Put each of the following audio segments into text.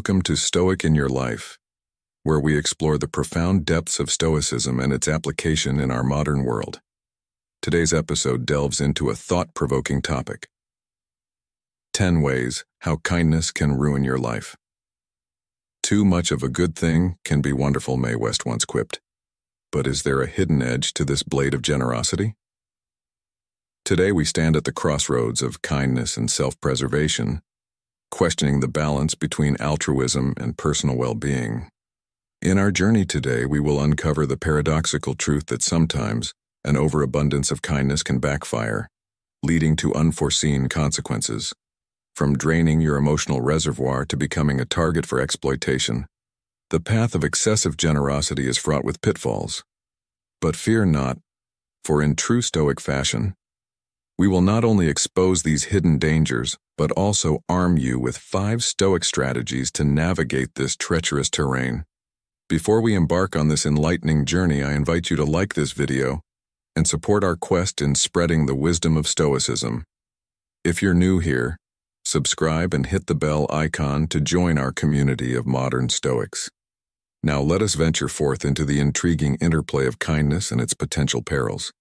Welcome to Stoic In Your Life, where we explore the profound depths of Stoicism and its application in our modern world. Today's episode delves into a thought-provoking topic: 10 ways how kindness can ruin your life. Too much of a good thing can be wonderful, Mae West once quipped. But is there a hidden edge to this blade of generosity? Today we stand at the crossroads of kindness and self-preservation, questioning the balance between altruism and personal well-being. In our journey today, we will uncover the paradoxical truth that sometimes an overabundance of kindness can backfire, leading to unforeseen consequences. From draining your emotional reservoir to becoming a target for exploitation, the path of excessive generosity is fraught with pitfalls. But fear not, for in true Stoic fashion, we will not only expose these hidden dangers, but also arm you with 5 Stoic strategies to navigate this treacherous terrain. Before we embark on this enlightening journey, I invite you to like this video and support our quest in spreading the wisdom of Stoicism. If you're new here, subscribe and hit the bell icon to join our community of modern Stoics. Now let us venture forth into the intriguing interplay of kindness and its potential perils.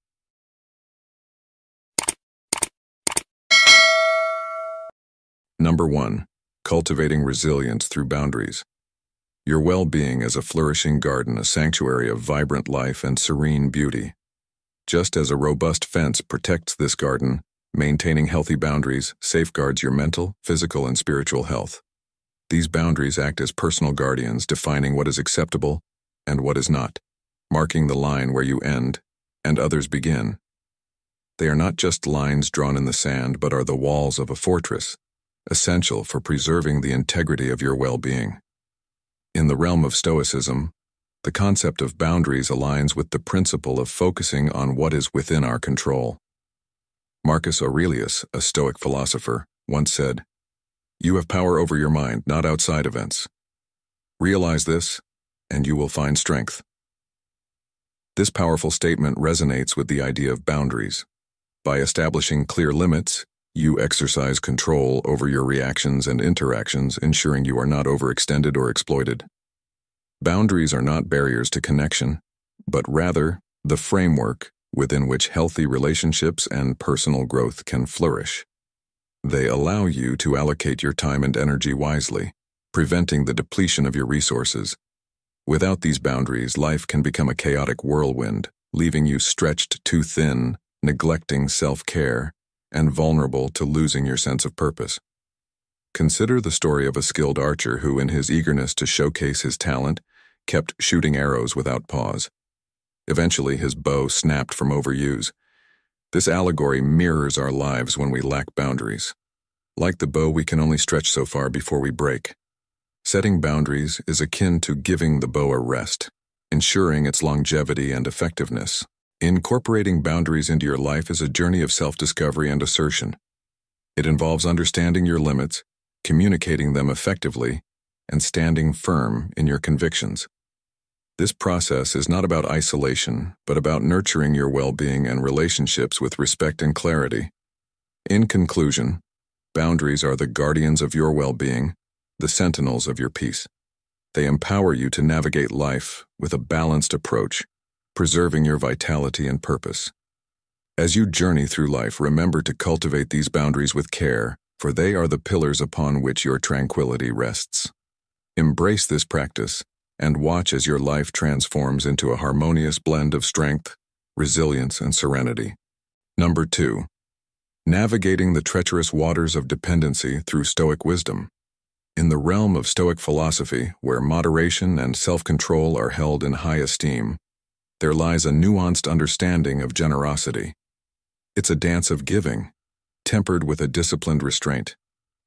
Number 1. Cultivating resilience through boundaries. Your well-being is a flourishing garden, a sanctuary of vibrant life and serene beauty. Just as a robust fence protects this garden, maintaining healthy boundaries safeguards your mental, physical, and spiritual health. These boundaries act as personal guardians, defining what is acceptable and what is not, marking the line where you end and others begin. They are not just lines drawn in the sand, but are the walls of a fortress, essential for preserving the integrity of your well-being. In the realm of Stoicism, the concept of boundaries aligns with the principle of focusing on what is within our control. Marcus Aurelius, a Stoic philosopher, once said, "You have power over your mind, not outside events. Realize this, and you will find strength." This powerful statement resonates with the idea of boundaries. By establishing clear limits, you exercise control over your reactions and interactions, ensuring you are not overextended or exploited. Boundaries are not barriers to connection, but rather the framework within which healthy relationships and personal growth can flourish. They allow you to allocate your time and energy wisely, preventing the depletion of your resources. Without these boundaries, life can become a chaotic whirlwind, leaving you stretched too thin, neglecting self-care, and vulnerable to losing your sense of purpose. Consider the story of a skilled archer who, in his eagerness to showcase his talent, kept shooting arrows without pause. Eventually, his bow snapped from overuse. This allegory mirrors our lives when we lack boundaries. Like the bow, we can only stretch so far before we break. Setting boundaries is akin to giving the bow a rest, ensuring its longevity and effectiveness. Incorporating boundaries into your life is a journey of self-discovery and assertion. It involves understanding your limits, communicating them effectively, and standing firm in your convictions. This process is not about isolation, but about nurturing your well-being and relationships with respect and clarity. In conclusion, boundaries are the guardians of your well-being, the sentinels of your peace. They empower you to navigate life with a balanced approach, preserving your vitality and purpose. As you journey through life, remember to cultivate these boundaries with care, for they are the pillars upon which your tranquility rests. Embrace this practice, and watch as your life transforms into a harmonious blend of strength, resilience, and serenity. Number 2. Navigating the treacherous waters of dependency through Stoic wisdom. In the realm of Stoic philosophy, where moderation and self-control are held in high esteem, there lies a nuanced understanding of generosity. It's a dance of giving, tempered with a disciplined restraint.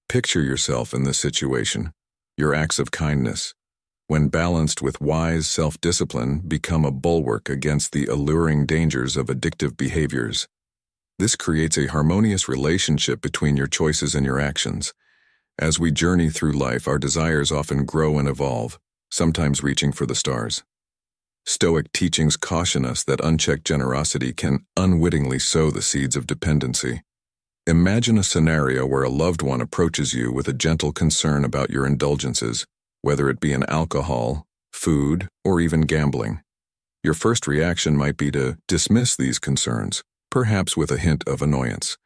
Picture yourself in this situation. Your acts of kindness, when balanced with wise self-discipline, become a bulwark against the alluring dangers of addictive behaviors. This creates a harmonious relationship between your choices and your actions. As we journey through life, our desires often grow and evolve, sometimes reaching for the stars. Stoic teachings caution us that unchecked generosity can unwittingly sow the seeds of dependency. Imagine a scenario where a loved one approaches you with a gentle concern about your indulgences, whether it be in alcohol, food, or even gambling. Your first reaction might be to dismiss these concerns, perhaps with a hint of annoyance.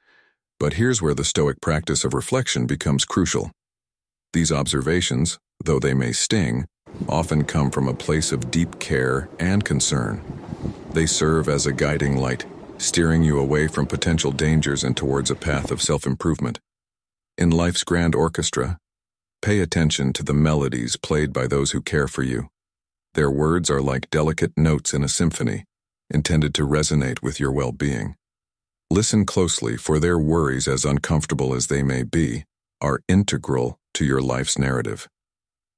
But here's where the Stoic practice of reflection becomes crucial. These observations, though they may sting, often come from a place of deep care and concern. They serve as a guiding light, steering you away from potential dangers and towards a path of self-improvement. In life's grand orchestra, pay attention to the melodies played by those who care for you. Their words are like delicate notes in a symphony, intended to resonate with your well-being. Listen closely, for their worries, as uncomfortable as they may be, are integral to your life's narrative.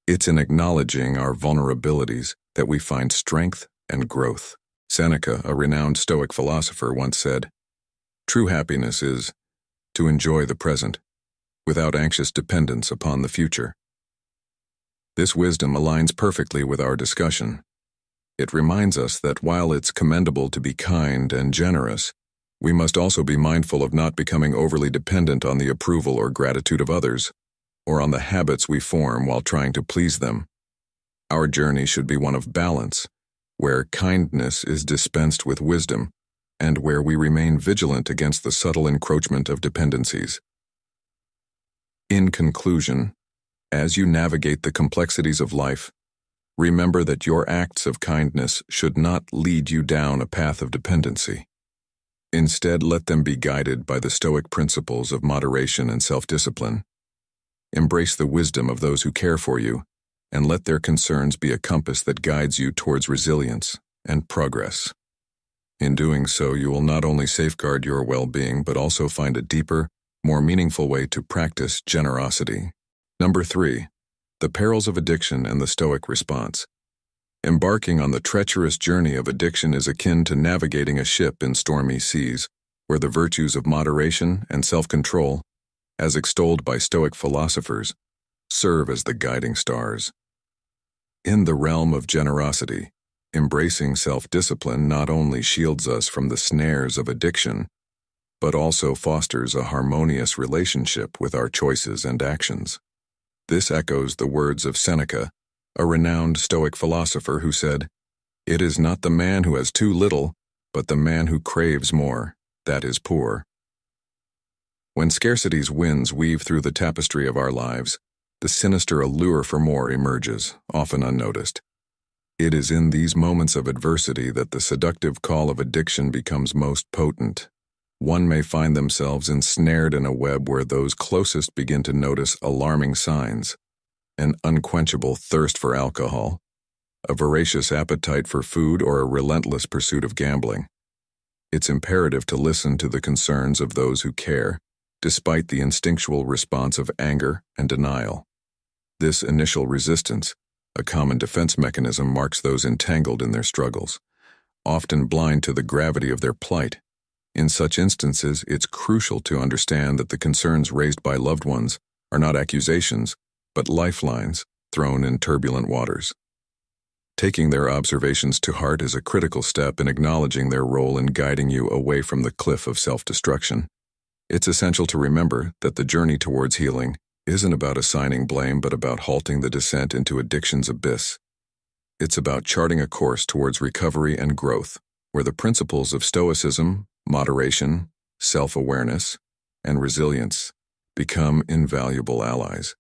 It's in acknowledging our vulnerabilities that we find strength and growth. Seneca, a renowned Stoic philosopher, once said, "True happiness is to enjoy the present, without anxious dependence upon the future." This wisdom aligns perfectly with our discussion. It reminds us that while it's commendable to be kind and generous, we must also be mindful of not becoming overly dependent on the approval or gratitude of others, or on the habits we form while trying to please them. Our journey should be one of balance, where kindness is dispensed with wisdom, and where we remain vigilant against the subtle encroachment of dependencies. In conclusion, as you navigate the complexities of life, remember that your acts of kindness should not lead you down a path of dependency. Instead, let them be guided by the Stoic principles of moderation and self-discipline. Embrace the wisdom of those who care for you, and let their concerns be a compass that guides you towards resilience and progress. In doing so, you will not only safeguard your well-being, but also find a deeper, more meaningful way to practice generosity. Number 3. The perils of addiction and the Stoic response. Embarking on the treacherous journey of addiction is akin to navigating a ship in stormy seas, where the virtues of moderation and self-control, as extolled by Stoic philosophers, serve as the guiding stars. In the realm of generosity, embracing self-discipline not only shields us from the snares of addiction, but also fosters a harmonious relationship with our choices and actions. This echoes the words of Seneca, a renowned Stoic philosopher, who said, "It is not the man who has too little, but the man who craves more, that is poor." When scarcity's winds weave through the tapestry of our lives, the sinister allure for more emerges, often unnoticed. It is in these moments of adversity that the seductive call of addiction becomes most potent. One may find themselves ensnared in a web where those closest begin to notice alarming signs: an unquenchable thirst for alcohol, a voracious appetite for food, or a relentless pursuit of gambling. It's imperative to listen to the concerns of those who care, despite the instinctual response of anger and denial. This initial resistance, a common defense mechanism, marks those entangled in their struggles, often blind to the gravity of their plight. In such instances, it's crucial to understand that the concerns raised by loved ones are not accusations, but lifelines thrown in turbulent waters. Taking their observations to heart is a critical step in acknowledging their role in guiding you away from the cliff of self-destruction. It's essential to remember that the journey towards healing isn't about assigning blame, but about halting the descent into addiction's abyss. It's about charting a course towards recovery and growth, where the principles of Stoicism, moderation, self-awareness, and resilience become invaluable allies.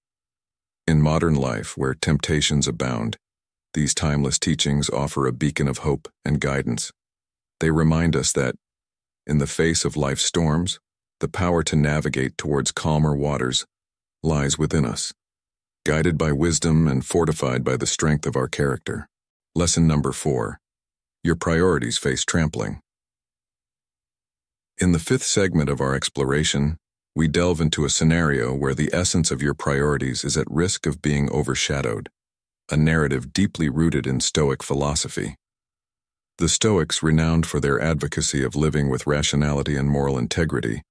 In modern life, where temptations abound, these timeless teachings offer a beacon of hope and guidance. They remind us that, in the face of life's storms, the power to navigate towards calmer waters lies within us, guided by wisdom and fortified by the strength of our character. Lesson number 4. Your priorities face trampling. In the 5th segment of our exploration, we delve into a scenario where the essence of your priorities is at risk of being overshadowed, a narrative deeply rooted in Stoic philosophy. The Stoics, renowned for their advocacy of living with rationality and moral integrity,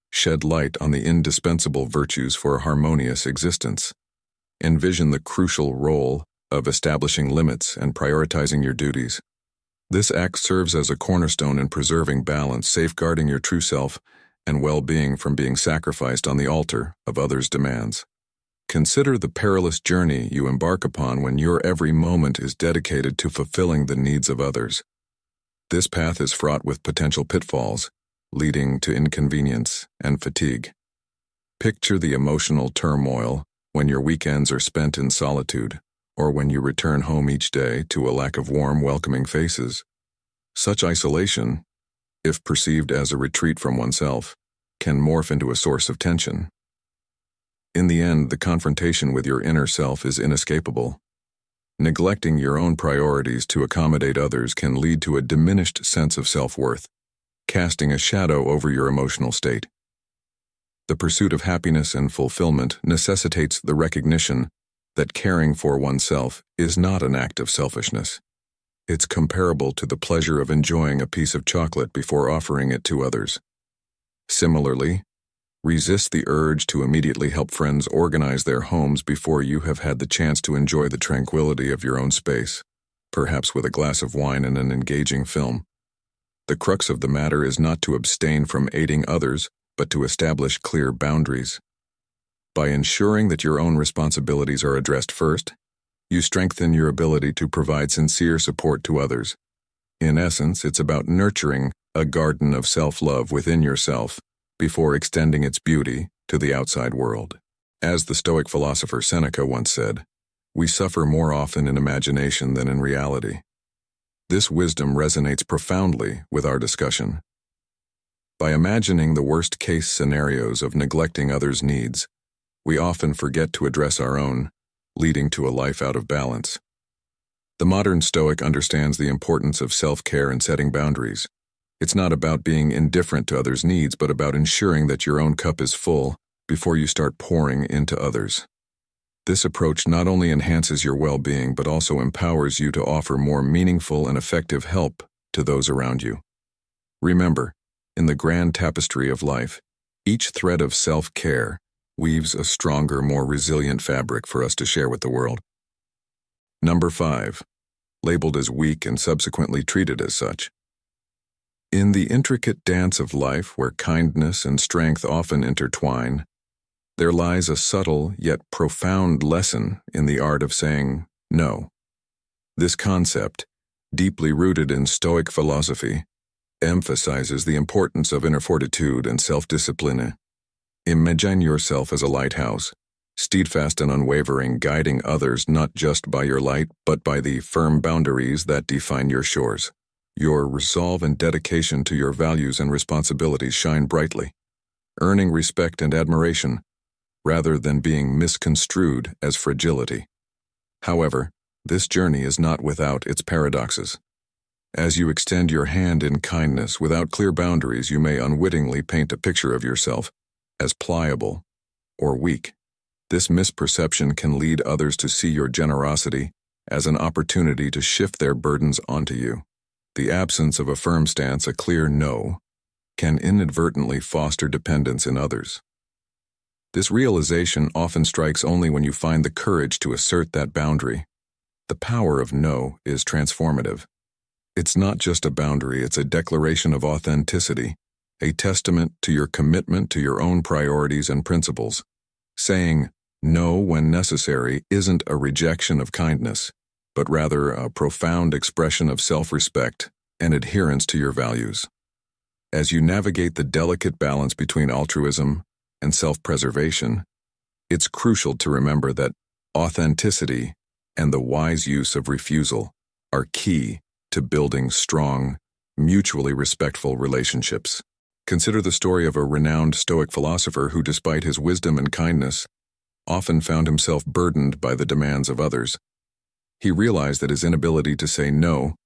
shed light on the indispensable virtues for a harmonious existence. Envision the crucial role of establishing limits and prioritizing your duties. This act serves as a cornerstone in preserving balance, safeguarding your true self and well-being from being sacrificed on the altar of others' demands. Consider the perilous journey you embark upon when your every moment is dedicated to fulfilling the needs of others. This path is fraught with potential pitfalls, leading to inconvenience and fatigue. Picture the emotional turmoil when your weekends are spent in solitude, or when you return home each day to a lack of warm, welcoming faces. Such isolation, if perceived as a retreat from oneself, can morph into a source of tension. In the end, the confrontation with your inner self is inescapable. Neglecting your own priorities to accommodate others can lead to a diminished sense of self-worth, casting a shadow over your emotional state. The pursuit of happiness and fulfillment necessitates the recognition that caring for oneself is not an act of selfishness. It's comparable to the pleasure of enjoying a piece of chocolate before offering it to others. Similarly, resist the urge to immediately help friends organize their homes before you have had the chance to enjoy the tranquility of your own space, perhaps with a glass of wine and an engaging film. The crux of the matter is not to abstain from aiding others, but to establish clear boundaries. By ensuring that your own responsibilities are addressed first, you strengthen your ability to provide sincere support to others. In essence, it's about nurturing a garden of self-love within yourself before extending its beauty to the outside world. As the Stoic philosopher Seneca once said, "We suffer more often in imagination than in reality." This wisdom resonates profoundly with our discussion. By imagining the worst-case scenarios of neglecting others' needs, we often forget to address our own, leading to a life out of balance. The modern Stoic understands the importance of self-care and setting boundaries. It's not about being indifferent to others' needs, but about ensuring that your own cup is full before you start pouring into others. This approach not only enhances your well-being, but also empowers you to offer more meaningful and effective help to those around you. Remember, in the grand tapestry of life, each thread of self-care weaves a stronger, more resilient fabric for us to share with the world. Number 5. Labeled as weak and subsequently treated as such. In the intricate dance of life where kindness and strength often intertwine, there lies a subtle yet profound lesson in the art of saying no. This concept, deeply rooted in Stoic philosophy, emphasizes the importance of inner fortitude and self-discipline. Imagine yourself as a lighthouse, steadfast and unwavering, guiding others not just by your light, but by the firm boundaries that define your shores. Your resolve and dedication to your values and responsibilities shine brightly, earning respect and admiration, rather than being misconstrued as fragility. However, this journey is not without its paradoxes. As you extend your hand in kindness without clear boundaries, you may unwittingly paint a picture of yourself as pliable or weak. This misperception can lead others to see your generosity as an opportunity to shift their burdens onto you. The absence of a firm stance, a clear no, can inadvertently foster dependence in others. This realization often strikes only when you find the courage to assert that boundary. The power of no is transformative. It's not just a boundary, it's a declaration of authenticity, a testament to your commitment to your own priorities and principles. Saying no when necessary isn't a rejection of kindness, but rather a profound expression of self-respect and adherence to your values. As you navigate the delicate balance between altruism and self-preservation, it's crucial to remember that authenticity and the wise use of refusal are key to building strong, mutually respectful relationships. Consider the story of a renowned Stoic philosopher who, despite his wisdom and kindness, often found himself burdened by the demands of others. He realized that his inability to say no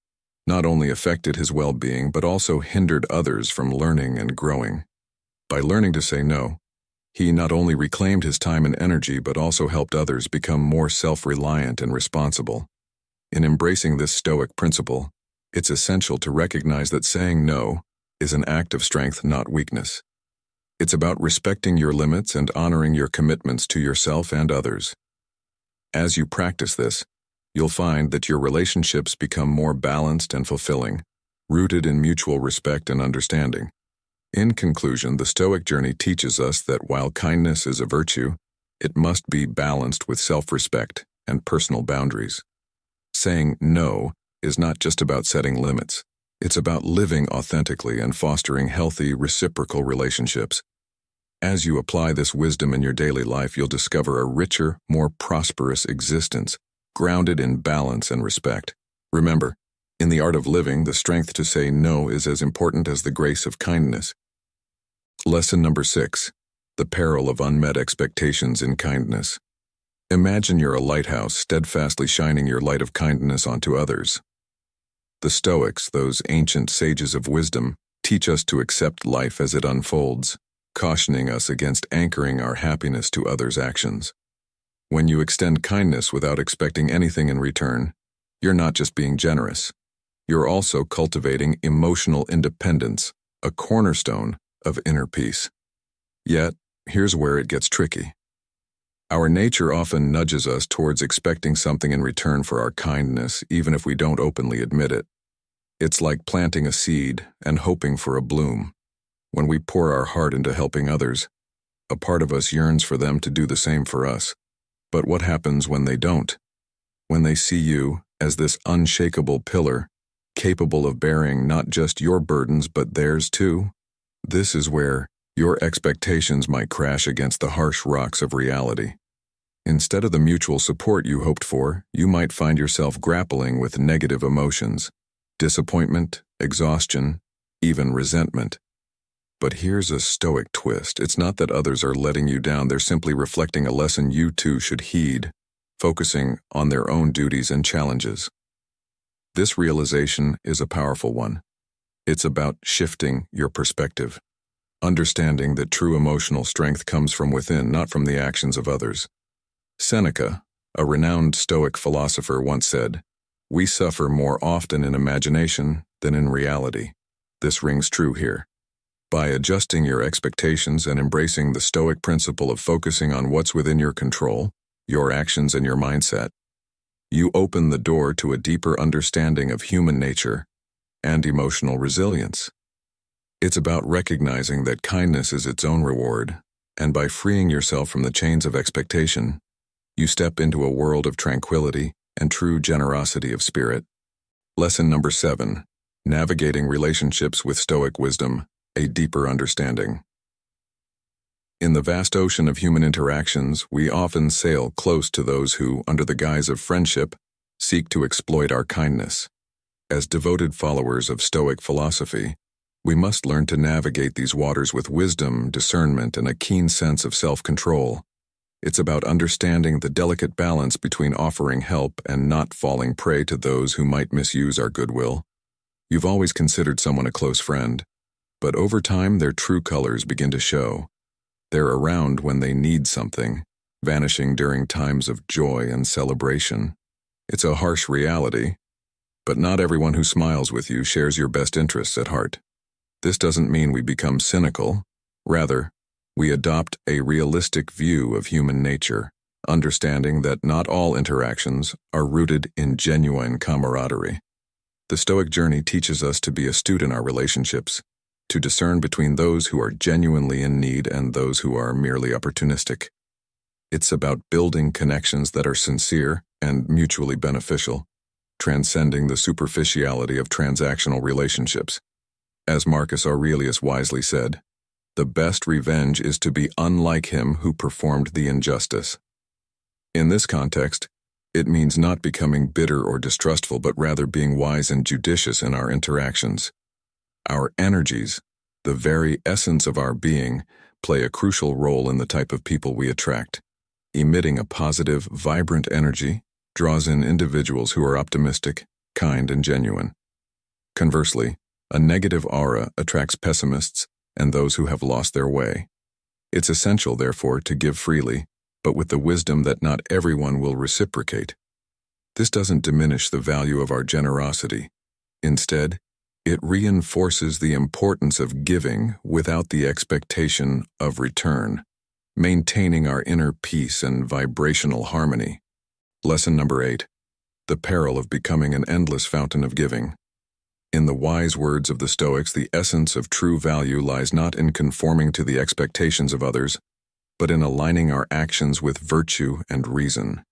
not only affected his well-being, but also hindered others from learning and growing. By learning to say no, he not only reclaimed his time and energy, but also helped others become more self-reliant and responsible. In embracing this Stoic principle, it's essential to recognize that saying no is an act of strength, not weakness. It's about respecting your limits and honoring your commitments to yourself and others. As you practice this, you'll find that your relationships become more balanced and fulfilling, rooted in mutual respect and understanding. In conclusion, the Stoic journey teaches us that while kindness is a virtue, it must be balanced with self-respect and personal boundaries. Saying no is not just about setting limits. It's about living authentically and fostering healthy, reciprocal relationships. As you apply this wisdom in your daily life, you'll discover a richer, more prosperous existence, grounded in balance and respect. Remember, in the art of living, the strength to say no is as important as the grace of kindness. Lesson number 6. The peril of unmet expectations in kindness. Imagine you're a lighthouse steadfastly shining your light of kindness onto others. The Stoics, those ancient sages of wisdom, teach us to accept life as it unfolds, cautioning us against anchoring our happiness to others' actions. When you extend kindness without expecting anything in return, you're not just being generous. You're also cultivating emotional independence, a cornerstone of inner peace. Yet, here's where it gets tricky. Our nature often nudges us towards expecting something in return for our kindness, even if we don't openly admit it. It's like planting a seed and hoping for a bloom. When we pour our heart into helping others, a part of us yearns for them to do the same for us. But what happens when they don't? When they see you as this unshakable pillar, capable of bearing not just your burdens but theirs too? This is where your expectations might crash against the harsh rocks of reality. Instead of the mutual support you hoped for, you might find yourself grappling with negative emotions, disappointment, exhaustion, even resentment. But here's a Stoic twist. It's not that others are letting you down, they're simply reflecting a lesson you too should heed, focusing on their own duties and challenges. This realization is a powerful one. It's about shifting your perspective, understanding that true emotional strength comes from within, not from the actions of others. Seneca, a renowned Stoic philosopher, once said, "We suffer more often in imagination than in reality." This rings true here. By adjusting your expectations and embracing the Stoic principle of focusing on what's within your control, your actions and your mindset, you open the door to a deeper understanding of human nature and emotional resilience. It's about recognizing that kindness is its own reward, and by freeing yourself from the chains of expectation, you step into a world of tranquility and true generosity of spirit. Lesson number 7. Navigating relationships with Stoic wisdom, a deeper understanding. In the vast ocean of human interactions, we often sail close to those who, under the guise of friendship, seek to exploit our kindness. As devoted followers of Stoic philosophy, we must learn to navigate these waters with wisdom, discernment, and a keen sense of self-control. It's about understanding the delicate balance between offering help and not falling prey to those who might misuse our goodwill. You've always considered someone a close friend, but over time their true colors begin to show. They're around when they need something, vanishing during times of joy and celebration. It's a harsh reality, but not everyone who smiles with you shares your best interests at heart. This doesn't mean we become cynical. Rather, we adopt a realistic view of human nature, understanding that not all interactions are rooted in genuine camaraderie. The Stoic journey teaches us to be astute in our relationships, to discern between those who are genuinely in need and those who are merely opportunistic. It's about building connections that are sincere and mutually beneficial, transcending the superficiality of transactional relationships. As Marcus Aurelius wisely said, "The best revenge is to be unlike him who performed the injustice." In this context, it means not becoming bitter or distrustful, but rather being wise and judicious in our interactions. Our energies, the very essence of our being, play a crucial role in the type of people we attract. Emitting a positive, vibrant energy draws in individuals who are optimistic, kind, and genuine. Conversely, a negative aura attracts pessimists and those who have lost their way. It's essential, therefore, to give freely, but with the wisdom that not everyone will reciprocate. This doesn't diminish the value of our generosity. Instead, it reinforces the importance of giving without the expectation of return, maintaining our inner peace and vibrational harmony. Lesson number 8. The peril of becoming an endless fountain of giving. In the wise words of the Stoics, the essence of true value lies not in conforming to the expectations of others, but in aligning our actions with virtue and reason.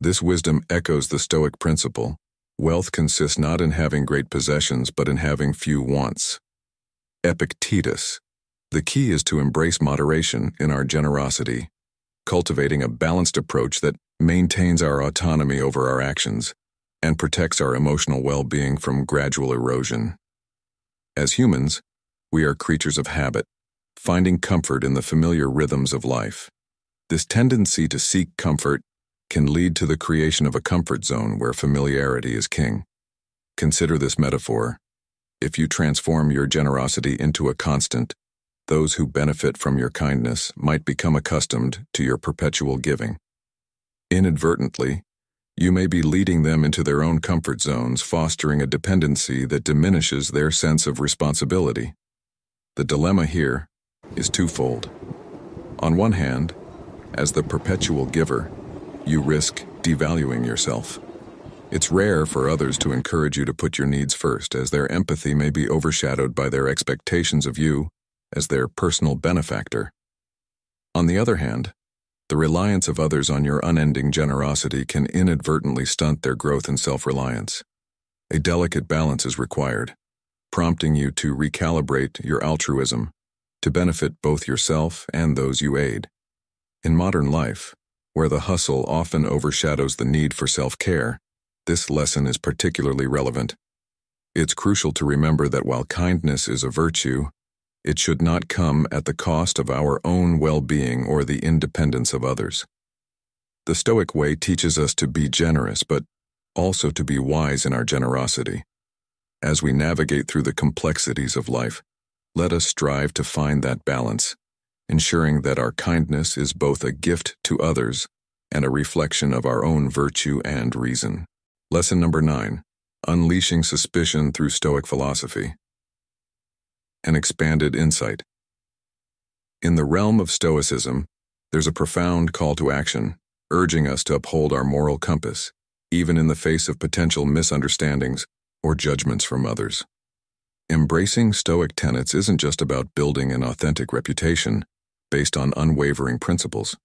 This wisdom echoes the Stoic principle: wealth consists not in having great possessions, but in having few wants. Epictetus. The key is to embrace moderation in our generosity, cultivating a balanced approach that maintains our autonomy over our actions and protects our emotional well-being from gradual erosion. As humans, we are creatures of habit, finding comfort in the familiar rhythms of life. This tendency to seek comfort can lead to the creation of a comfort zone where familiarity is king. Consider this metaphor. If you transform your generosity into a constant, those who benefit from your kindness might become accustomed to your perpetual giving. Inadvertently, you may be leading them into their own comfort zones, fostering a dependency that diminishes their sense of responsibility. The dilemma here is twofold. On one hand, as the perpetual giver, you risk devaluing yourself. It's rare for others to encourage you to put your needs first, as their empathy may be overshadowed by their expectations of you as their personal benefactor. On the other hand, the reliance of others on your unending generosity can inadvertently stunt their growth and self-reliance. A delicate balance is required, prompting you to recalibrate your altruism to benefit both yourself and those you aid. In modern life, where the hustle often overshadows the need for self-care, this lesson is particularly relevant. It's crucial to remember that while kindness is a virtue, it should not come at the cost of our own well-being or the independence of others. The Stoic way teaches us to be generous, but also to be wise in our generosity. As we navigate through the complexities of life, let us strive to find that balance, ensuring that our kindness is both a gift to others and a reflection of our own virtue and reason. Lesson number 9. Unleashing suspicion through Stoic philosophy. An expanded insight. In the realm of Stoicism, there's a profound call to action, urging us to uphold our moral compass, even in the face of potential misunderstandings or judgments from others. Embracing Stoic tenets isn't just about building an authentic reputation based on unwavering principles.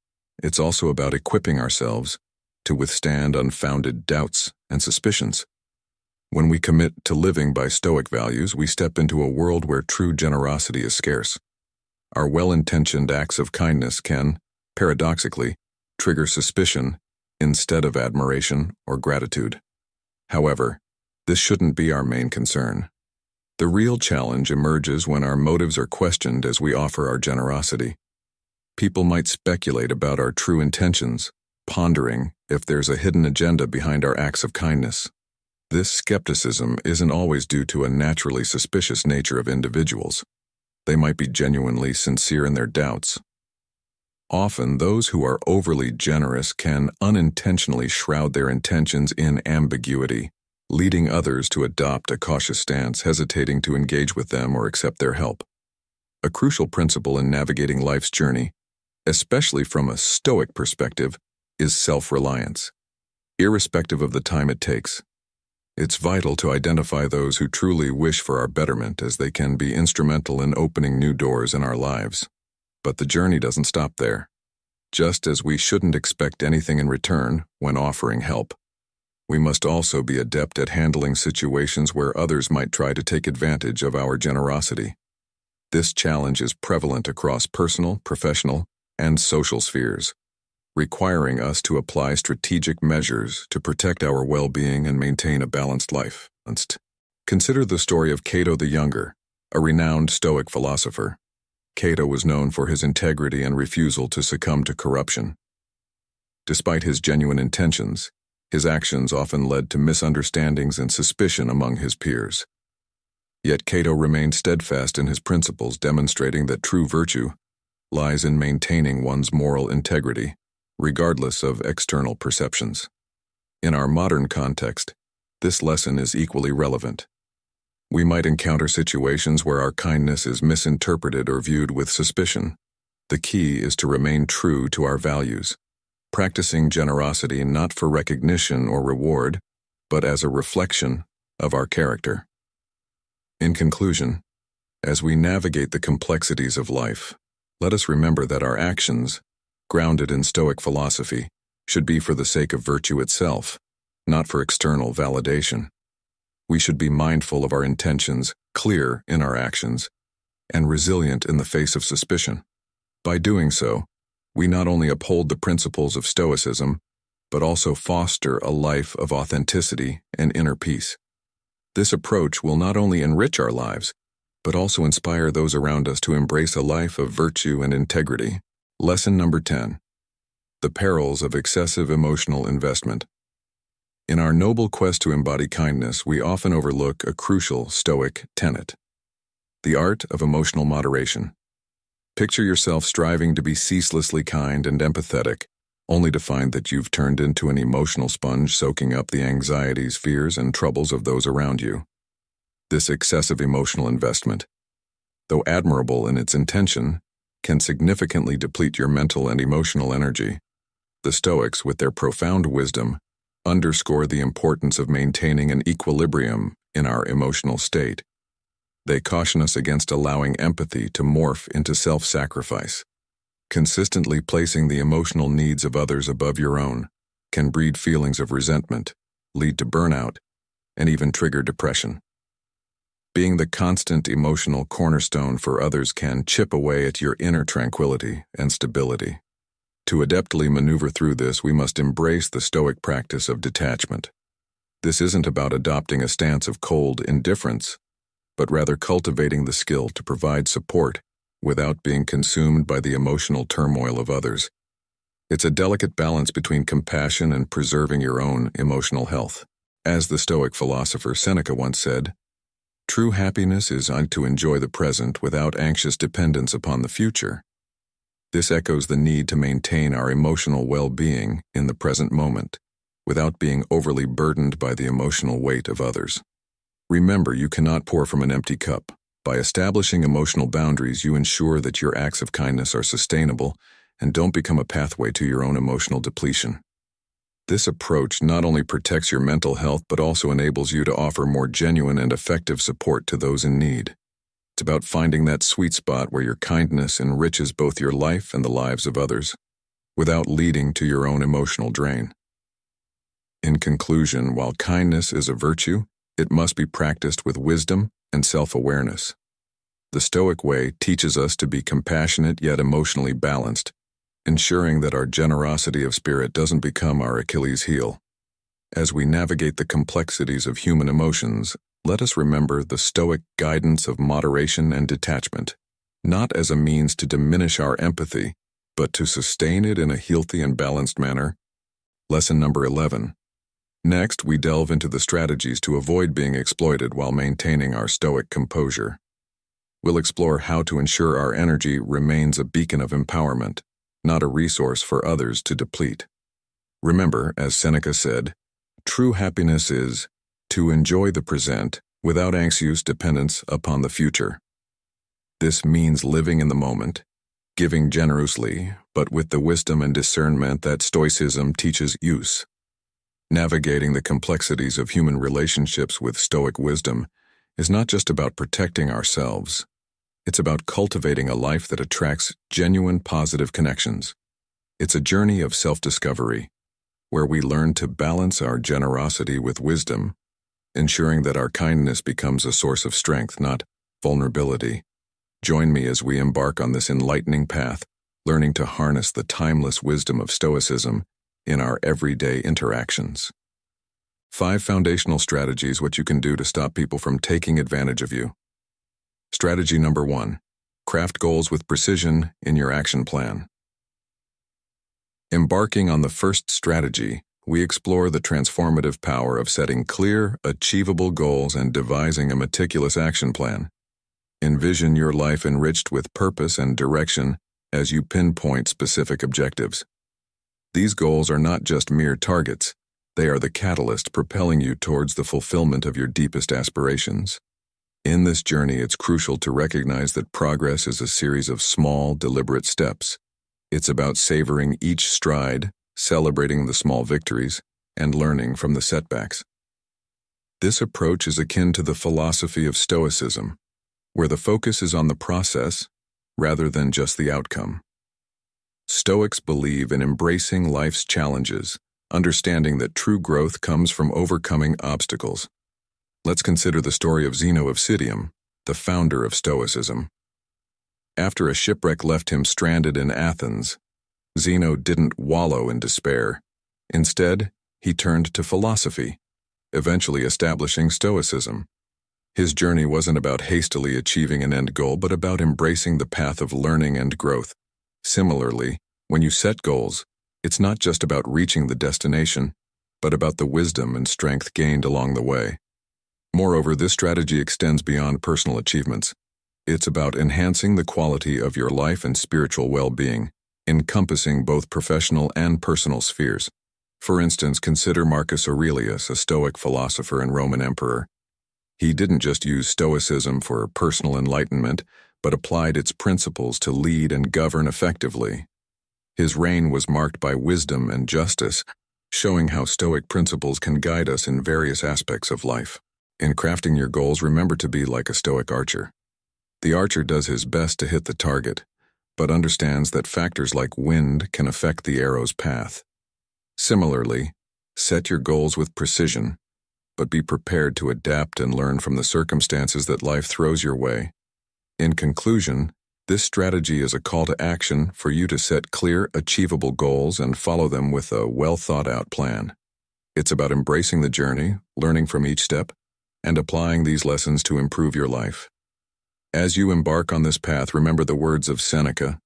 It's also about equipping ourselves to withstand unfounded doubts and suspicions. When we commit to living by Stoic values, we step into a world where true generosity is scarce. Our well-intentioned acts of kindness can, paradoxically, trigger suspicion instead of admiration or gratitude. However, this shouldn't be our main concern. The real challenge emerges when our motives are questioned as we offer our generosity. People might speculate about our true intentions, pondering if there's a hidden agenda behind our acts of kindness. This skepticism isn't always due to a naturally suspicious nature of individuals. They might be genuinely sincere in their doubts. Often, those who are overly generous can unintentionally shroud their intentions in ambiguity, leading others to adopt a cautious stance, hesitating to engage with them or accept their help. A crucial principle in navigating life's journey, especially from a Stoic perspective, is self-reliance. Irrespective of the time it takes, it's vital to identify those who truly wish for our betterment, as they can be instrumental in opening new doors in our lives. But the journey doesn't stop there. Just as we shouldn't expect anything in return when offering help, we must also be adept at handling situations where others might try to take advantage of our generosity. This challenge is prevalent across personal, professional, and social spheres, requiring us to apply strategic measures to protect our well-being and maintain a balanced life. Consider the story of Cato the Younger, a renowned Stoic philosopher. Cato was known for his integrity and refusal to succumb to corruption. Despite his genuine intentions, his actions often led to misunderstandings and suspicion among his peers. Yet Cato remained steadfast in his principles, demonstrating that true virtue lies in maintaining one's moral integrity, regardless of external perceptions. In our modern context, this lesson is equally relevant. We might encounter situations where our kindness is misinterpreted or viewed with suspicion. The key is to remain true to our values, practicing generosity not for recognition or reward, but as a reflection of our character. In conclusion, as we navigate the complexities of life, Let us remember that our actions, grounded in Stoic philosophy, should be for the sake of virtue itself, not for external validation. We should be mindful of our intentions, clear in our actions, and resilient in the face of suspicion. By doing so, we not only uphold the principles of Stoicism, but also foster a life of authenticity and inner peace. This approach will not only enrich our lives, but also inspire those around us to embrace a life of virtue and integrity. Lesson number 10. The perils of excessive emotional investment. In our noble quest to embody kindness, we often overlook a crucial Stoic tenet: the art of emotional moderation. Picture yourself striving to be ceaselessly kind and empathetic, only to find that you've turned into an emotional sponge soaking up the anxieties, fears, and troubles of those around you. This excessive emotional investment, though admirable in its intention, can significantly deplete your mental and emotional energy. The Stoics, with their profound wisdom, underscore the importance of maintaining an equilibrium in our emotional state. They caution us against allowing empathy to morph into self-sacrifice. Consistently placing the emotional needs of others above your own can breed feelings of resentment, lead to burnout, and even trigger depression. Being the constant emotional cornerstone for others can chip away at your inner tranquility and stability. To adeptly maneuver through this, we must embrace the Stoic practice of detachment. This isn't about adopting a stance of cold indifference, but rather cultivating the skill to provide support without being consumed by the emotional turmoil of others. It's a delicate balance between compassion and preserving your own emotional health. As the Stoic philosopher Seneca once said, "True happiness is to enjoy the present without anxious dependence upon the future." This echoes the need to maintain our emotional well-being in the present moment, without being overly burdened by the emotional weight of others. Remember, you cannot pour from an empty cup. By establishing emotional boundaries, you ensure that your acts of kindness are sustainable and don't become a pathway to your own emotional depletion. This approach not only protects your mental health, but also enables you to offer more genuine and effective support to those in need. It's about finding that sweet spot where your kindness enriches both your life and the lives of others, without leading to your own emotional drain. In conclusion, while kindness is a virtue, it must be practiced with wisdom and self-awareness. The Stoic way teaches us to be compassionate yet emotionally balanced, ensuring that our generosity of spirit doesn't become our Achilles heel. As we navigate the complexities of human emotions, let us remember the Stoic guidance of moderation and detachment, not as a means to diminish our empathy, but to sustain it in a healthy and balanced manner. Lesson number 11. Next, we delve into the strategies to avoid being exploited while maintaining our Stoic composure. We'll explore how to ensure our energy remains a beacon of empowerment, not a resource for others to deplete. Remember, as Seneca said, true happiness is to enjoy the present without anxious dependence upon the future. This means living in the moment, giving generously, but with the wisdom and discernment that Stoicism teaches use. Navigating the complexities of human relationships with Stoic wisdom is not just about protecting ourselves. It's about cultivating a life that attracts genuine positive connections. It's a journey of self-discovery, where we learn to balance our generosity with wisdom, ensuring that our kindness becomes a source of strength, not vulnerability. Join me as we embark on this enlightening path, learning to harness the timeless wisdom of Stoicism in our everyday interactions. 5 foundational strategies what you can do to stop people from taking advantage of you. Strategy number 1. Craft goals with precision in your action plan. Embarking on the first strategy, we explore the transformative power of setting clear, achievable goals and devising a meticulous action plan. Envision your life enriched with purpose and direction as you pinpoint specific objectives. These goals are not just mere targets, they are the catalyst propelling you towards the fulfillment of your deepest aspirations. In this journey, it's crucial to recognize that progress is a series of small, deliberate steps. It's about savoring each stride, celebrating the small victories, and learning from the setbacks. This approach is akin to the philosophy of Stoicism, where the focus is on the process rather than just the outcome. Stoics believe in embracing life's challenges, understanding that true growth comes from overcoming obstacles. Let's consider the story of Zeno of Citium, the founder of Stoicism. After a shipwreck left him stranded in Athens, Zeno didn't wallow in despair. Instead, he turned to philosophy, eventually establishing Stoicism. His journey wasn't about hastily achieving an end goal, but about embracing the path of learning and growth. Similarly, when you set goals, it's not just about reaching the destination, but about the wisdom and strength gained along the way. Moreover, this strategy extends beyond personal achievements. It's about enhancing the quality of your life and spiritual well-being, encompassing both professional and personal spheres. For instance, consider Marcus Aurelius, a Stoic philosopher and Roman emperor. He didn't just use Stoicism for personal enlightenment, but applied its principles to lead and govern effectively. His reign was marked by wisdom and justice, showing how Stoic principles can guide us in various aspects of life. In crafting your goals, remember to be like a Stoic archer. The archer does his best to hit the target, but understands that factors like wind can affect the arrow's path. Similarly, set your goals with precision, but be prepared to adapt and learn from the circumstances that life throws your way. In conclusion, this strategy is a call to action for you to set clear, achievable goals and follow them with a well-thought-out plan. It's about embracing the journey, learning from each step, and applying these lessons to improve your life. As you embark on this path, remember the words of Seneca.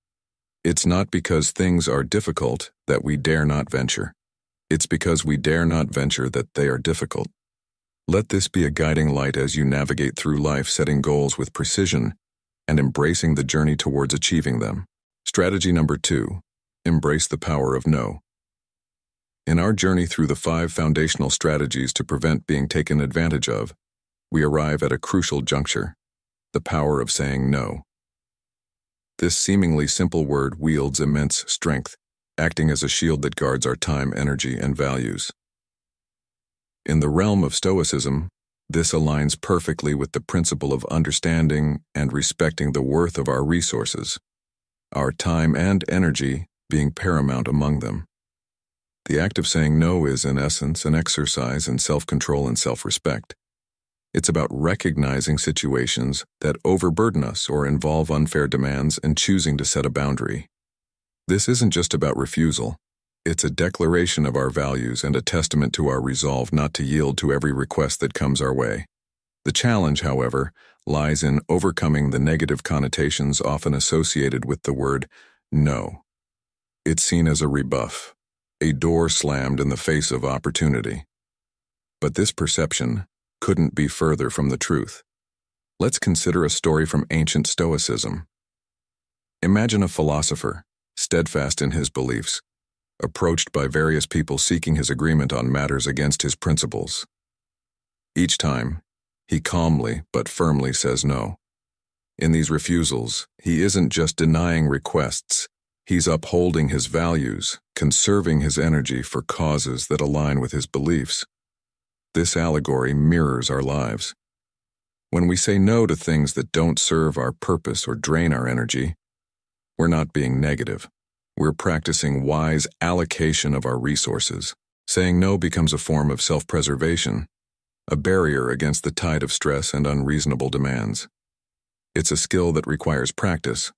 It's not because things are difficult that we dare not venture. It's because we dare not venture that they are difficult. Let this be a guiding light as you navigate through life, setting goals with precision and embracing the journey towards achieving them. Strategy number 2, embrace the power of no. In our journey through the 5 foundational strategies to prevent being taken advantage of, we arrive at a crucial juncture, the power of saying no. This seemingly simple word wields immense strength, acting as a shield that guards our time, energy, and values. In the realm of Stoicism, this aligns perfectly with the principle of understanding and respecting the worth of our resources, our time and energy being paramount among them. The act of saying no is, in essence, an exercise in self-control and self-respect. It's about recognizing situations that overburden us or involve unfair demands and choosing to set a boundary. This isn't just about refusal. It's a declaration of our values and a testament to our resolve not to yield to every request that comes our way. The challenge, however, lies in overcoming the negative connotations often associated with the word no. It's seen as a rebuff, a door slammed in the face of opportunity. But this perception couldn't be further from the truth. Let's consider a story from ancient Stoicism. Imagine a philosopher, steadfast in his beliefs, approached by various people seeking his agreement on matters against his principles. Each time, he calmly but firmly says no. In these refusals, he isn't just denying requests, he's upholding his values, conserving his energy for causes that align with his beliefs. This allegory mirrors our lives. When we say no to things that don't serve our purpose or drain our energy, we're not being negative. We're practicing wise allocation of our resources. Saying no becomes a form of self-preservation, a barrier against the tide of stress and unreasonable demands. It's a skill that requires practice.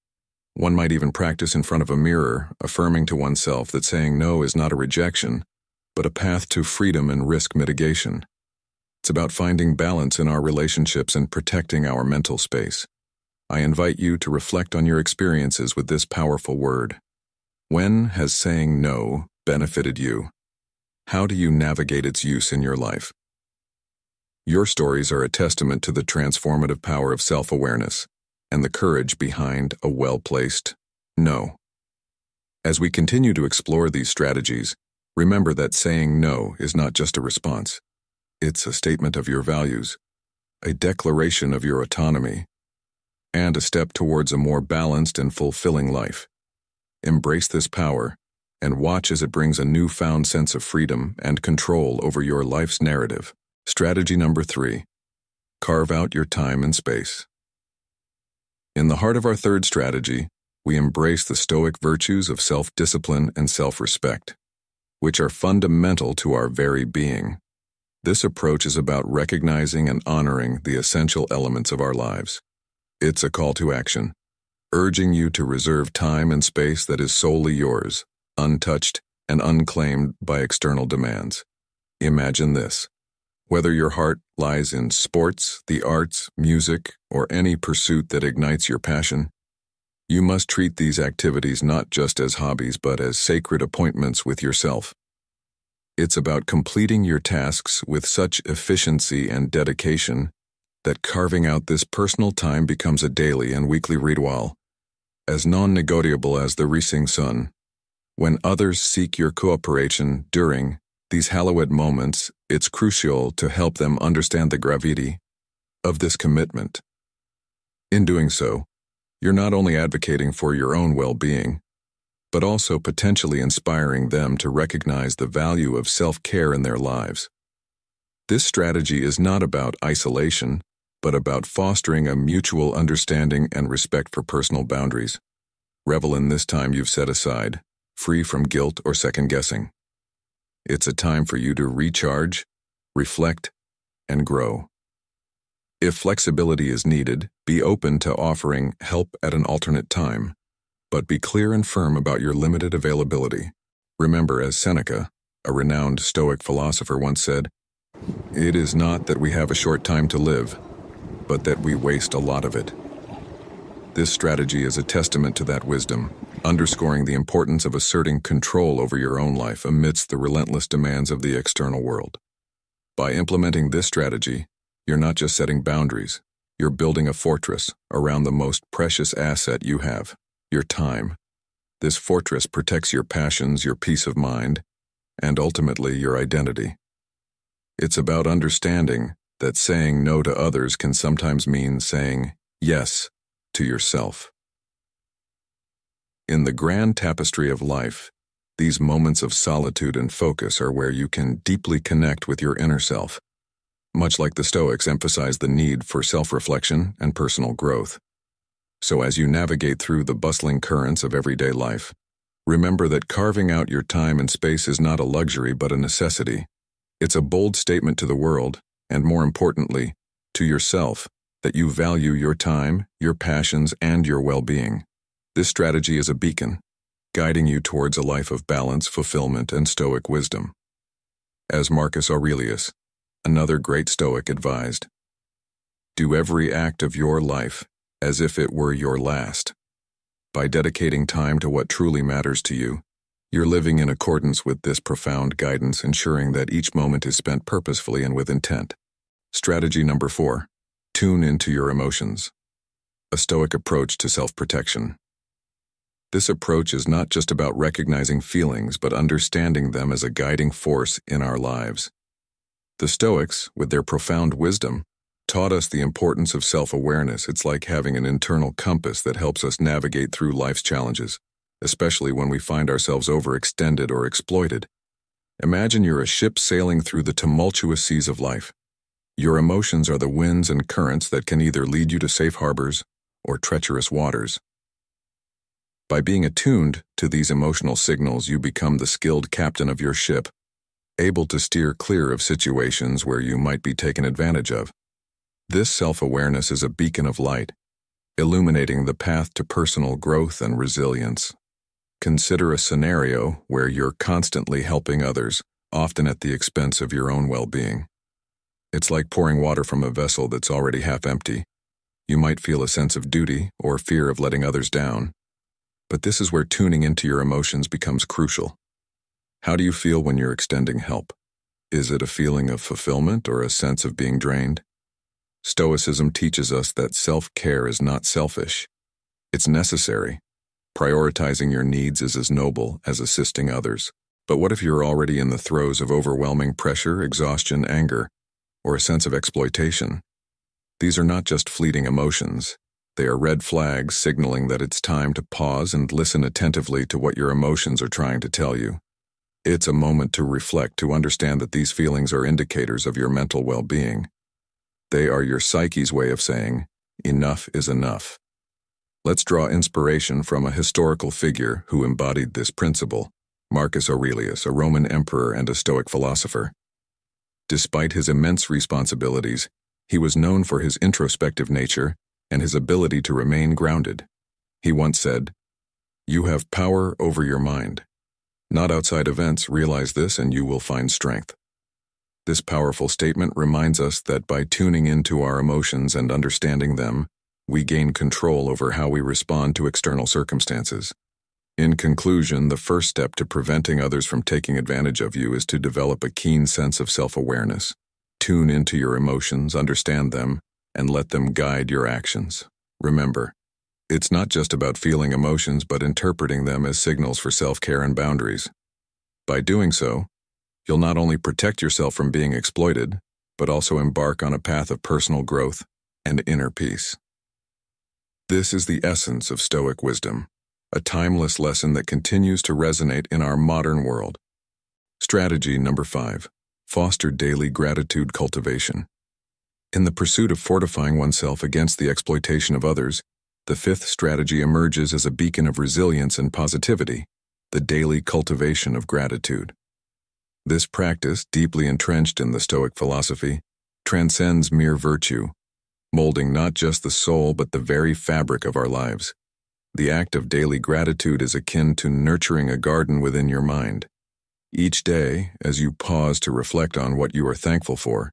One might even practice in front of a mirror, affirming to oneself that saying no is not a rejection, but a path to freedom and risk mitigation. It's about finding balance in our relationships and protecting our mental space. I invite you to reflect on your experiences with this powerful word. When has saying no benefited you? How do you navigate its use in your life? Your stories are a testament to the transformative power of self-awareness and the courage behind a well-placed no. As we continue to explore these strategies, remember that saying no is not just a response. It's a statement of your values, a declaration of your autonomy, and a step towards a more balanced and fulfilling life. Embrace this power and watch as it brings a newfound sense of freedom and control over your life's narrative. Strategy number 3, carve out your time and space. In the heart of our third strategy, we embrace the Stoic virtues of self-discipline and self-respect, which are fundamental to our very being. This approach is about recognizing and honoring the essential elements of our lives. It's a call to action, urging you to reserve time and space that is solely yours, untouched and unclaimed by external demands. Imagine this. Whether your heart lies in sports, the arts, music, or any pursuit that ignites your passion, you must treat these activities not just as hobbies but as sacred appointments with yourself. It's about completing your tasks with such efficiency and dedication that carving out this personal time becomes a daily and weekly ritual, as non-negotiable as the rising sun. When others seek your cooperation during these hallowed moments, it's crucial to help them understand the gravity of this commitment. In doing so, you're not only advocating for your own well-being, but also potentially inspiring them to recognize the value of self-care in their lives. This strategy is not about isolation, but about fostering a mutual understanding and respect for personal boundaries. Revel in this time you've set aside, free from guilt or second-guessing. It's a time for you to recharge, reflect, and grow. If flexibility is needed, be open to offering help at an alternate time, but be clear and firm about your limited availability. Remember, as Seneca, a renowned Stoic philosopher, once said, "It is not that we have a short time to live, but that we waste a lot of it." This strategy is a testament to that wisdom, underscoring the importance of asserting control over your own life amidst the relentless demands of the external world. By implementing this strategy, you're not just setting boundaries, you're building a fortress around the most precious asset you have, your time. This fortress protects your passions, your peace of mind, and ultimately your identity. It's about understanding that saying no to others can sometimes mean saying yes to yourself. In the grand tapestry of life, these moments of solitude and focus are where you can deeply connect with your inner self. Much like the Stoics emphasize the need for self-reflection and personal growth. So as you navigate through the bustling currents of everyday life, remember that carving out your time and space is not a luxury but a necessity. It's a bold statement to the world, and more importantly, to yourself, that you value your time, your passions, and your well-being. This strategy is a beacon, guiding you towards a life of balance, fulfillment, and Stoic wisdom. As Marcus Aurelius, another great Stoic, advised, "Do every act of your life as if it were your last." By dedicating time to what truly matters to you, you're living in accordance with this profound guidance, ensuring that each moment is spent purposefully and with intent. Strategy number 4. Tune into your emotions. A Stoic approach to self-protection. This approach is not just about recognizing feelings, but understanding them as a guiding force in our lives. The Stoics, with their profound wisdom, taught us the importance of self-awareness. It's like having an internal compass that helps us navigate through life's challenges, especially when we find ourselves overextended or exploited. Imagine you're a ship sailing through the tumultuous seas of life. Your emotions are the winds and currents that can either lead you to safe harbors or treacherous waters. By being attuned to these emotional signals, you become the skilled captain of your ship, able to steer clear of situations where you might be taken advantage of. This self-awareness is a beacon of light, illuminating the path to personal growth and resilience. Consider a scenario where you're constantly helping others, often at the expense of your own well-being. It's like pouring water from a vessel that's already half empty. You might feel a sense of duty or fear of letting others down. But this is where tuning into your emotions becomes crucial. How do you feel when you're extending help? Is it a feeling of fulfillment or a sense of being drained? Stoicism teaches us that self-care is not selfish. It's necessary. Prioritizing your needs is as noble as assisting others. But what if you're already in the throes of overwhelming pressure, exhaustion, anger, or a sense of exploitation? These are not just fleeting emotions. They are red flags signaling that it's time to pause and listen attentively to what your emotions are trying to tell you. It's a moment to reflect, to understand that these feelings are indicators of your mental well-being. They are your psyche's way of saying, enough is enough. Let's draw inspiration from a historical figure who embodied this principle, Marcus Aurelius, a Roman emperor and a Stoic philosopher. Despite his immense responsibilities, he was known for his introspective nature and his ability to remain grounded. He once said, "You have power over your mind. Not outside events, realize this and you will find strength." This powerful statement reminds us that by tuning into our emotions and understanding them, we gain control over how we respond to external circumstances. In conclusion, the first step to preventing others from taking advantage of you is to develop a keen sense of self-awareness. Tune into your emotions, understand them, and let them guide your actions. Remember, it's not just about feeling emotions but interpreting them as signals for self-care and boundaries. By doing so, you'll not only protect yourself from being exploited, but also embark on a path of personal growth and inner peace. This is the essence of Stoic wisdom, a timeless lesson that continues to resonate in our modern world. Strategy number 5. Foster daily gratitude cultivation. In the pursuit of fortifying oneself against the exploitation of others, the fifth strategy emerges as a beacon of resilience and positivity, the daily cultivation of gratitude. This practice, deeply entrenched in the Stoic philosophy, transcends mere virtue, molding not just the soul but the very fabric of our lives. The act of daily gratitude is akin to nurturing a garden within your mind. Each day, as you pause to reflect on what you are thankful for,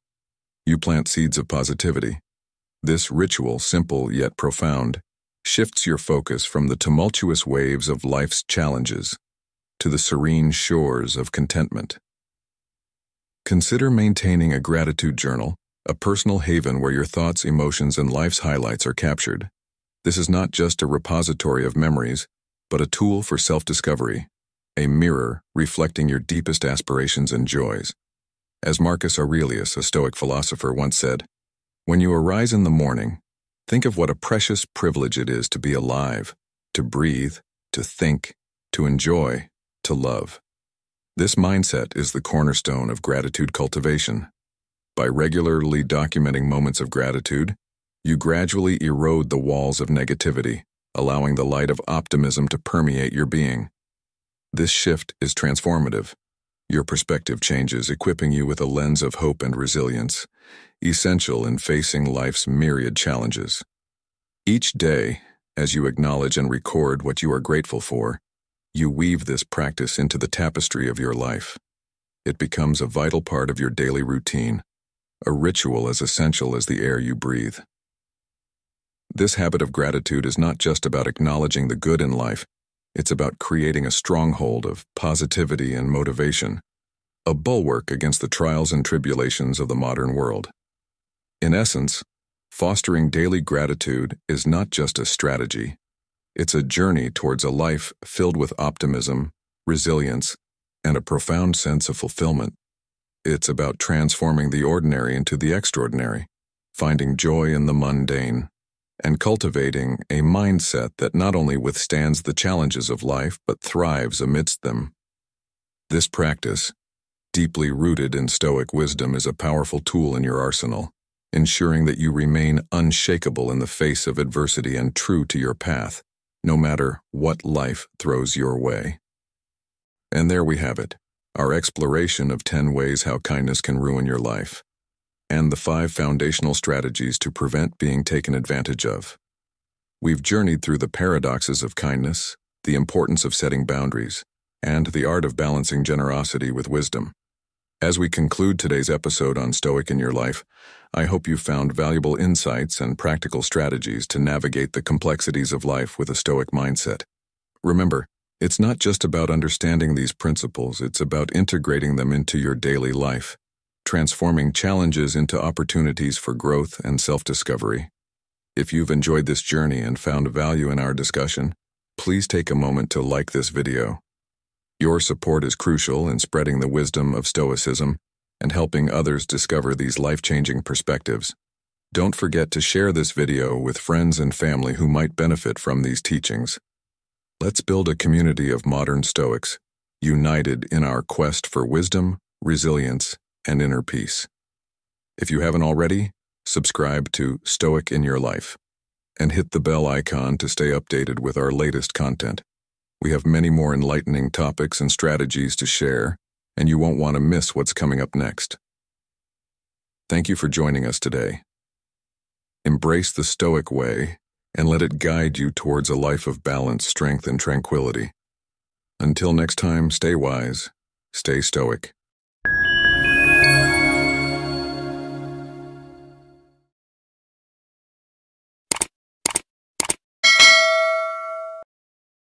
you plant seeds of positivity. This ritual, simple yet profound, shifts your focus from the tumultuous waves of life's challenges to the serene shores of contentment. Consider maintaining a gratitude journal, a personal haven where your thoughts, emotions, and life's highlights are captured. This is not just a repository of memories, but a tool for self-discovery, a mirror reflecting your deepest aspirations and joys. As Marcus Aurelius, a Stoic philosopher, once said, "When you arise in the morning, think of what a precious privilege it is to be alive, to breathe, to think, to enjoy, to love." This mindset is the cornerstone of gratitude cultivation. By regularly documenting moments of gratitude, you gradually erode the walls of negativity, allowing the light of optimism to permeate your being. This shift is transformative. Your perspective changes, equipping you with a lens of hope and resilience, essential in facing life's myriad challenges. Each day, as you acknowledge and record what you are grateful for, you weave this practice into the tapestry of your life. It becomes a vital part of your daily routine, a ritual as essential as the air you breathe. This habit of gratitude is not just about acknowledging the good in life, it's about creating a stronghold of positivity and motivation, a bulwark against the trials and tribulations of the modern world. In essence, fostering daily gratitude is not just a strategy, it's a journey towards a life filled with optimism, resilience, and a profound sense of fulfillment. It's about transforming the ordinary into the extraordinary, finding joy in the mundane, and cultivating a mindset that not only withstands the challenges of life but thrives amidst them. This practice, deeply rooted in Stoic wisdom, is a powerful tool in your arsenal, ensuring that you remain unshakable in the face of adversity and true to your path, no matter what life throws your way. And there we have it, our exploration of 10 ways how kindness can ruin your life, and the 5 foundational strategies to prevent being taken advantage of. We've journeyed through the paradoxes of kindness, the importance of setting boundaries, and the art of balancing generosity with wisdom. As we conclude today's episode on Stoic in Your Life, I hope you found valuable insights and practical strategies to navigate the complexities of life with a Stoic mindset. Remember, it's not just about understanding these principles, it's about integrating them into your daily life, transforming challenges into opportunities for growth and self-discovery. If you've enjoyed this journey and found value in our discussion, please take a moment to like this video. Your support is crucial in spreading the wisdom of Stoicism and helping others discover these life-changing perspectives. Don't forget to share this video with friends and family who might benefit from these teachings. Let's build a community of modern Stoics, united in our quest for wisdom, resilience, and inner peace. If you haven't already, subscribe to Stoic in Your Life and hit the bell icon to stay updated with our latest content. We have many more enlightening topics and strategies to share, and you won't want to miss what's coming up next. Thank you for joining us today. Embrace the Stoic way and let it guide you towards a life of balance, strength, and tranquility. Until next time, stay wise, stay stoic.